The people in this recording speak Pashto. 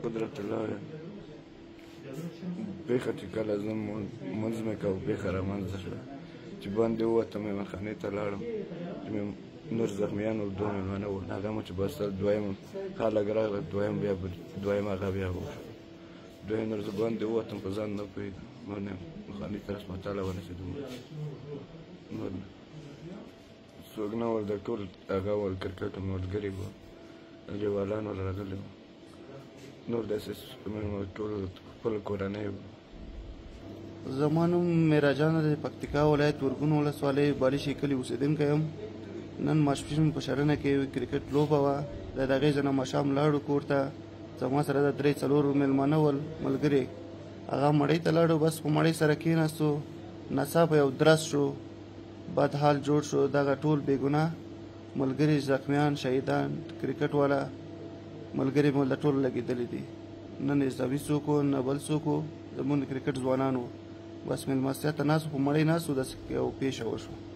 قدرت الله پېښه چې کله زه مونځ مې کوه پېښه رامنځته شوه چې باندې ووتم مېلمانخانې ته لاړم چې نور زخمیان ول دوه مېلمانه ول هغه مو چې بس دویم خلک راغله دویم هغه بیا وشو دویم نور زه باندې ووتم په ځان نه پوهېدم مېلمانخانې ته هسپتال ورسېدم نور څوک نه ول د ټول هغه ول کرکټ ملګري وو لیوالان ول راغلي وو نور داسې ټول خپل کورنۍ وو. زما نوم میراجان د پکتیکا ولایت ورګون ولسوالۍ بالیشي کلي اوسېدونکی یم. نن ماسپښین په شرنه کې کرکټ لوبه وه د هغې ځای نه ماښام لاړو کور ته زما سره د 3-4 مېلمانه ول ملګري هغه مړۍ ته لاړو بس په مړۍ سره کېناستو ناڅاپه یو درز شو بد حال جوړ شو دغه ټول بېګناه ملګري زخمیان شهیدان کرکټ والا ملګري مو د ټولو لګېدلي دي نه نظامي څوک و نه بل څوک و زمونږ د کرکټ ځوانان و بس مېلمستیا ته ناست په مړۍ ناست و داسې یو پېښه وشوه.